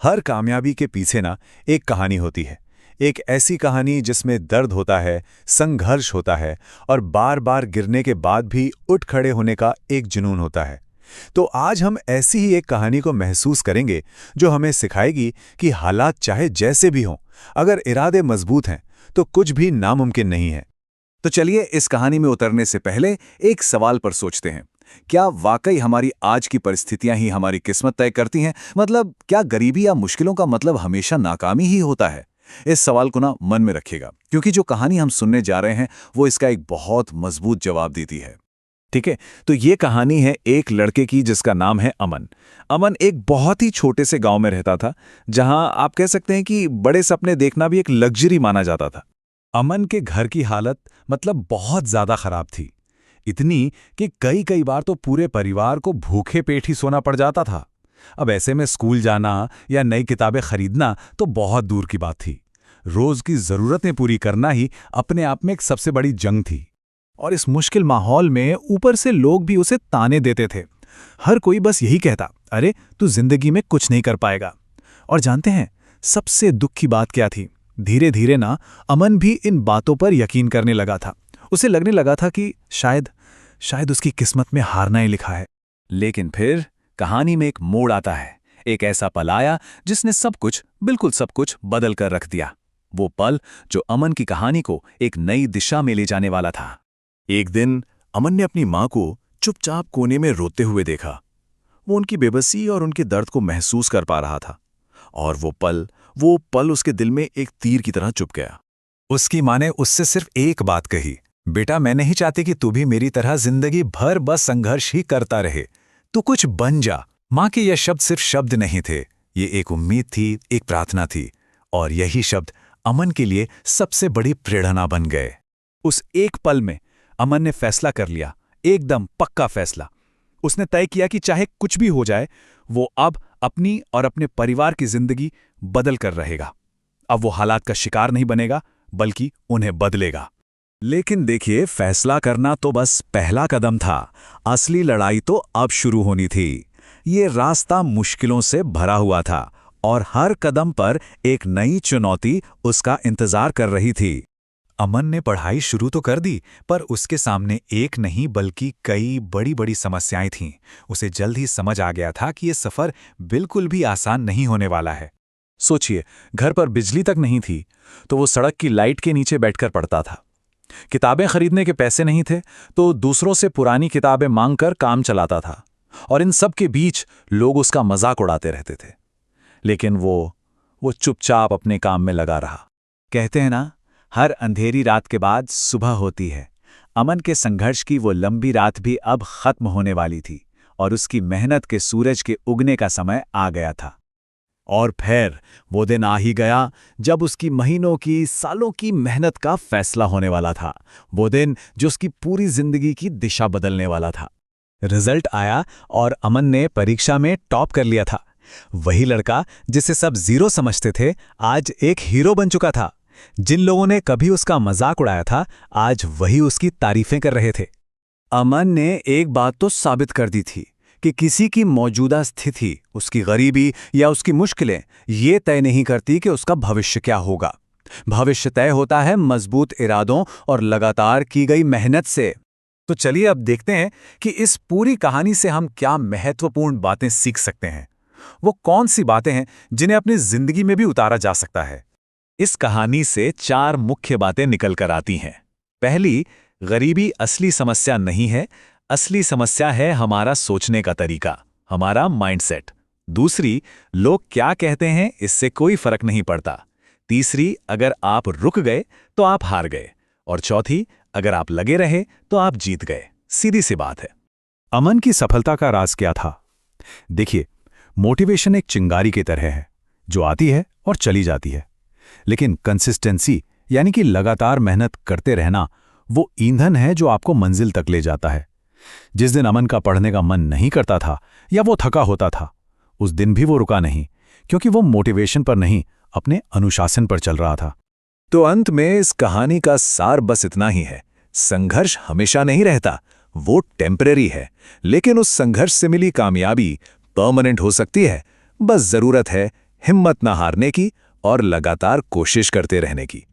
हर कामयाबी के पीछे ना एक कहानी होती है। एक ऐसी कहानी जिसमें दर्द होता है, संघर्ष होता है और बार बार गिरने के बाद भी उठ खड़े होने का एक जुनून होता है। तो आज हम ऐसी ही एक कहानी को महसूस करेंगे जो हमें सिखाएगी कि हालात चाहे जैसे भी हों, अगर इरादे मजबूत हैं तो कुछ भी नामुमकिन नहीं है। तो चलिए इस कहानी में उतरने से पहले एक सवाल पर सोचते हैं। क्या वाकई हमारी आज की परिस्थितियां ही हमारी किस्मत तय करती हैं? मतलब क्या गरीबी या मुश्किलों का मतलब हमेशा नाकामी ही होता है? इस सवाल को ना मन में रखिएगा, क्योंकि जो कहानी हम सुनने जा रहे हैं वो इसका एक बहुत मजबूत जवाब देती है। ठीक है, तो ये कहानी है एक लड़के की जिसका नाम है अमन। अमन एक बहुत ही छोटे से गांव में रहता था, जहां आप कह सकते हैं कि बड़े सपने देखना भी एक लग्जरी माना जाता था। अमन के घर की हालत मतलब बहुत ज्यादा खराब थी, इतनी कि कई कई बार तो पूरे परिवार को भूखे पेट ही सोना पड़ जाता था। अब ऐसे में स्कूल जाना या नई किताबें खरीदना तो बहुत दूर की बात थी। रोज की जरूरतें पूरी करना ही अपने आप में एक सबसे बड़ी जंग थी। और इस मुश्किल माहौल में ऊपर से लोग भी उसे ताने देते थे। हर कोई बस यही कहता, अरे तू जिंदगी में कुछ नहीं कर पाएगा। और जानते हैं सबसे दुख की बात क्या थी? धीरे धीरे ना अमन भी इन बातों पर यकीन करने लगा था। उसे लगने लगा था कि शायद उसकी किस्मत में हारना ही लिखा है। लेकिन फिर कहानी में एक मोड़ आता है। एक ऐसा पल आया जिसने सब कुछ, बिल्कुल सब कुछ बदल कर रख दिया। वो पल जो अमन की कहानी को एक नई दिशा में ले जाने वाला था। एक दिन अमन ने अपनी मां को चुपचाप कोने में रोते हुए देखा। वो उनकी बेबसी और उनके दर्द को महसूस कर पा रहा था। और वो पल उसके दिल में एक तीर की तरह चुभ गया। उसकी मां ने उससे सिर्फ एक बात कही, बेटा मैं नहीं चाहती कि तू भी मेरी तरह जिंदगी भर बस संघर्ष ही करता रहे, तू कुछ बन जा। मां के ये शब्द सिर्फ शब्द नहीं थे, ये एक उम्मीद थी, एक प्रार्थना थी। और यही शब्द अमन के लिए सबसे बड़ी प्रेरणा बन गए। उस एक पल में अमन ने फैसला कर लिया, एकदम पक्का फैसला। उसने तय किया कि चाहे कुछ भी हो जाए, वो अब अपनी और अपने परिवार की जिंदगी बदल कर रहेगा। अब वो हालात का शिकार नहीं बनेगा, बल्कि उन्हें बदलेगा। लेकिन देखिए, फैसला करना तो बस पहला कदम था। असली लड़ाई तो अब शुरू होनी थी। ये रास्ता मुश्किलों से भरा हुआ था और हर कदम पर एक नई चुनौती उसका इंतजार कर रही थी। अमन ने पढ़ाई शुरू तो कर दी, पर उसके सामने एक नहीं बल्कि कई बड़ी बड़ी समस्याएं थीं। उसे जल्द ही समझ आ गया था कि ये सफर बिल्कुल भी आसान नहीं होने वाला है। सोचिए, घर पर बिजली तक नहीं थी तो वो सड़क की लाइट के नीचे बैठकर पढ़ता था। किताबें खरीदने के पैसे नहीं थे तो दूसरों से पुरानी किताबें मांगकर काम चलाता था। और इन सब के बीच लोग उसका मजाक उड़ाते रहते थे। लेकिन वो चुपचाप अपने काम में लगा रहा। कहते हैं ना, हर अंधेरी रात के बाद सुबह होती है। अमन के संघर्ष की वो लंबी रात भी अब खत्म होने वाली थी और उसकी मेहनत के सूरज के उगने का समय आ गया था। और फिर वो दिन आ ही गया जब उसकी महीनों की, सालों की मेहनत का फैसला होने वाला था। वो दिन जो उसकी पूरी जिंदगी की दिशा बदलने वाला था। रिजल्ट आया और अमन ने परीक्षा में टॉप कर लिया था। वही लड़का जिसे सब जीरो समझते थे, आज एक हीरो बन चुका था। जिन लोगों ने कभी उसका मजाक उड़ाया था, आज वही उसकी तारीफें कर रहे थे। अमन ने एक बात तो साबित कर दी थी कि किसी की मौजूदा स्थिति, उसकी गरीबी या उसकी मुश्किलें ये तय नहीं करती कि उसका भविष्य क्या होगा। भविष्य तय होता है मजबूत इरादों और लगातार की गई मेहनत से। तो चलिए अब देखते हैं कि इस पूरी कहानी से हम क्या महत्वपूर्ण बातें सीख सकते हैं। वो कौन सी बातें हैं जिन्हें अपनी जिंदगी में भी उतारा जा सकता है। इस कहानी से 4 मुख्य बातें निकल कर आती हैं। पहली, गरीबी असली समस्या नहीं है, असली समस्या है हमारा सोचने का तरीका, हमारा माइंडसेट। दूसरी, लोग क्या कहते हैं इससे कोई फर्क नहीं पड़ता। तीसरी, अगर आप रुक गए तो आप हार गए। और चौथी, अगर आप लगे रहे तो आप जीत गए। सीधी सी बात है। अमन की सफलता का राज क्या था? देखिए, मोटिवेशन एक चिंगारी की तरह है जो आती है और चली जाती है, लेकिन कंसिस्टेंसी यानी कि लगातार मेहनत करते रहना, वो ईंधन है जो आपको मंजिल तक ले जाता है। जिस दिन अमन का पढ़ने का मन नहीं करता था या वो थका होता था, उस दिन भी वो रुका नहीं, क्योंकि वो मोटिवेशन पर नहीं, अपने अनुशासन पर चल रहा था। तो अंत में इस कहानी का सार बस इतना ही है, संघर्ष हमेशा नहीं रहता, वो टेम्परेरी है, लेकिन उस संघर्ष से मिली कामयाबी परमानेंट हो सकती है। बस जरूरत है हिम्मत ना हारने की और लगातार कोशिश करते रहने की।